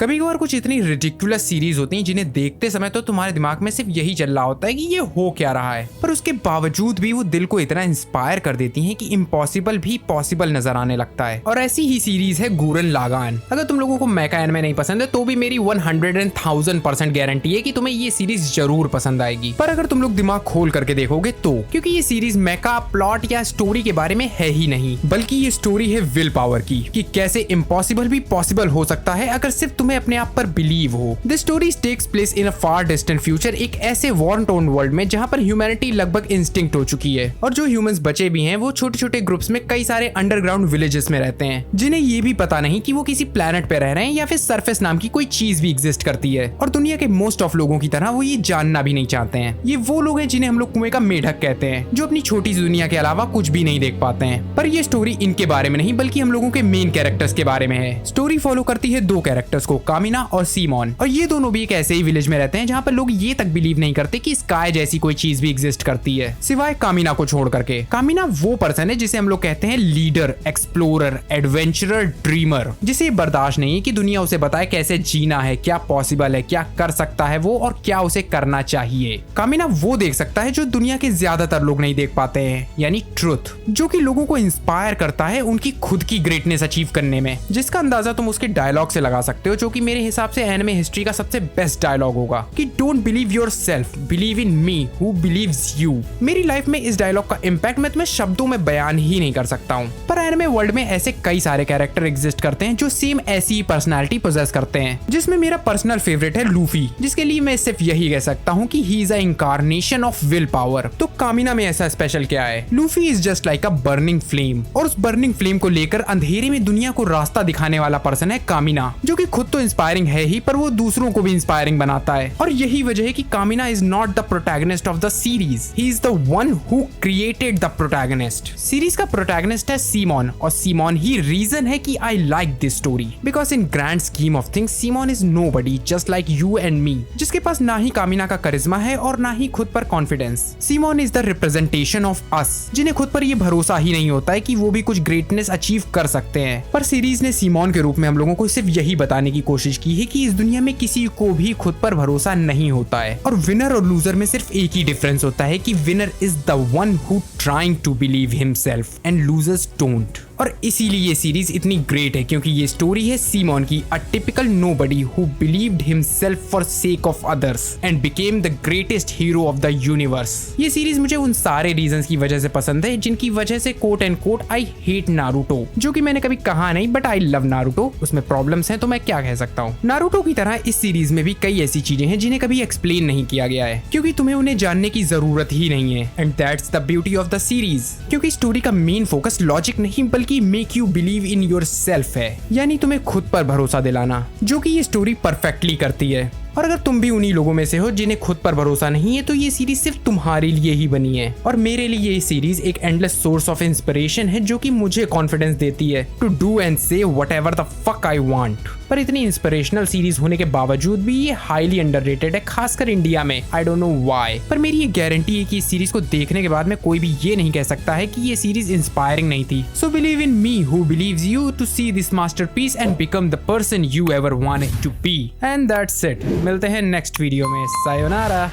कभी कभार कुछ इतनी रिडिकुलस सीरीज होती हैं जिन्हें देखते समय तो तुम्हारे दिमाग में सिर्फ यही चल रहा होता है कि ये हो क्या रहा है, पर उसके बावजूद भी वो दिल को इतना इंस्पायर कर देती हैं कि इम्पॉसिबल भी पॉसिबल नजर आने लगता है। और ऐसी ही सीरीज है गूरन लागान। अगर तुम लोगों को मेका एनिमे नहीं पसंद है तो भी मेरी 100,000% गारंटी है कि तुम्हें ये सीरीज जरूर पसंद आएगी। पर अगर तुम लोग दिमाग खोल करके देखोगे तो, क्योंकि ये सीरीज मेका, प्लॉट या स्टोरी के बारे में है ही नहीं, बल्कि ये स्टोरी है विल पावर की, कि कैसे इम्पॉसिबल भी पॉसिबल हो सकता है अगर सिर्फ तुम्हें अपने आप पर बिलीव हो। This story takes place in a far distant future, एक ऐसे वॉर टोन वर्ल्ड में जहां पर ह्यूमैनिटी लगभग इंस्टिंक्ट हो चुकी है, और जो ह्यूमंस बचे भी हैं वो छोटे छोटे ग्रुप्स में कई सारे अंडरग्राउंड विलेजेस में रहते हैं, जिन्हें ये भी पता नहीं कि वो किसी प्लेनेट पे रह रहे हैं या फिर सरफेस नाम की कोई चीज भी एग्जिस्ट करती है। और दुनिया के मोस्ट ऑफ लोगों की तरह वो ये जानना भी नहीं चाहते हैं। ये वो लोग हैं जिन्हें हम लोग कुएं का मेढक कहते हैं, जो अपनी छोटी सी दुनिया के अलावा कुछ भी नहीं देख पाते हैं। पर ये स्टोरी इनके बारे में नहीं बल्कि हम लोगों के मेन कैरेक्टर्स के बारे में है। स्टोरी फॉलो करती है दो कैरेक्टर्स को, कामिना और सीमोन, और ये दोनों भी एक ऐसे ही विलेज में रहते हैं जहाँ पर लोग ये तक बिलीव नहीं करते कि स्काई जैसी कोई चीज भी एग्जिस्ट करती है, सिवाय कामिना को छोड़ करके। कामिना वो पर्सन है जिसे हम लोग कहते हैं लीडर, एक्सप्लोरर, एडवेंचरर, ड्रीमर, जिसे ये बर्दाश्त नहीं है कि दुनिया उसे बताए कैसे जीना है, क्या पॉसिबल है, क्या कर सकता है वो, और क्या उसे करना चाहिए। कामिना वो देख सकता है जो दुनिया के ज्यादातर लोग नहीं देख पाते हैं, यानी ट्रुथ, जो कि लोगों को इंस्पायर करता है उनकी खुद की ग्रेटनेस अचीव करने में, जिसका अंदाजा तुम उसके डायलॉग से लगा सकते हो, जो कि मेरे हिसाब से एनिमे हिस्ट्री का सबसे बेस्ट डायलॉग होगा कि don't believe yourself, believe in me who believes you. मेरी लाइफ में इस डायलॉग का इम्पैक्ट मैं तुम्हें शब्दों में बयान ही नहीं कर सकता हूँ। पर एनिमे वर्ल्ड में ऐसे कई सारे कैरेक्टर एग्जिस्ट करते हैं जो सेम ऐसी ही पर्सनालिटी पोजेस करते हैं, जिसमें मेरा पर्सनल फेवरेट है लूफी, जिसके लिए मैं सिर्फ यही कह सकता हूँ कि he is a incarnation of will power. तो कामिना में ऐसा स्पेशल क्या है? Luffy is just like a burning flame, और उस बर्निंग फ्लेम को लेकर अंधेरे में दुनिया को रास्ता दिखाने वाला पर्सन है कामिना, जो कि खुद तो इंस्पायरिंग है ही, पर वो दूसरों को भी इंस्पायरिंग बनाता है। और यही वजह है कि Kamina is not the protagonist of the series, he is the one who created the protagonist. Series का प्रोटैगनिस्ट है सीमोन, और सीमोन ही रीजन है कि I like this story, because in grand scheme of things Simon is nobody just like you and me, जिसके पास ना ही कामिना का करिश्मा है और ना ही खुद पर confidence. Simone is the representation of us, जिन्हें खुद पर ये भरोसा ही नहीं होता है कि वो भी कुछ ग्रेटनेस अचीव कर सकते हैं। पर सीरीज ने सीमोन के रूप में हम लोगों को सिर्फ यही बताने की कोशिश की है कि इस दुनिया में किसी को भी खुद पर भरोसा नहीं होता है, और विनर और लूजर में सिर्फ एक ही डिफरेंस होता है कि winner is the one who trying to believe himself and losers don't. और इसीलिए ये सीरीज इतनी ग्रेट है क्योंकि ये स्टोरी है सीमोन की, a typical nobody who believed himself for sake of others and became the greatest hero of the universe. ये सीरीज मुझे उन सारे रीजंस की वजह से पसंद है जिनकी वजह से quote and quote I hate Naruto, जो कि मैंने कभी कहा नहीं, बट आई लव नारुतो। उसमें प्रॉब्लम्स हैं तो मैं क्या कह सकता हूँ। नारुतो की तरह इस सीरीज में भी कई ऐसी चीजें हैं जिन्हें कभी एक्सप्लेन नहीं किया गया है, क्योंकि तुम्हें उन्हें जानने की जरूरत ही नहीं है, and that's the beauty of the series. क्योंकि स्टोरी का मेन फोकस लॉजिक नहीं बल्कि make you believe in yourself है, यानी तुम्हें खुद पर भरोसा दिलाना, जो कि ये स्टोरी परफेक्टली करती है। और अगर तुम भी उन्हीं लोगों में से हो जिन्हें खुद पर भरोसा नहीं है तो ये सीरीज सिर्फ तुम्हारे लिए ही बनी है। और मेरे लिए ये सीरीज एक एंडलेस सोर्स ऑफ इंस्पिरेशन है, जो कि मुझे कॉन्फिडेंस देती है to do and say whatever the fuck I want. पर इतनी इंस्पिरेशनल सीरीज होने के बावजूद भी ये हाईली अंडररेटेड है, खासकर इंडिया में। आई डोंट नो व्हाई, पर मेरी ये गारंटी है कि इस सीरीज को देखने के बाद में कोई भी ये नहीं कह सकता है कि ये सीरीज इंस्पायरिंग नहीं थी। So believe in me who believes you to see this masterpiece and become the person you ever wanted to be. And that's it. मिलते हैं नेक्स्ट वीडियो में। सायोनारा।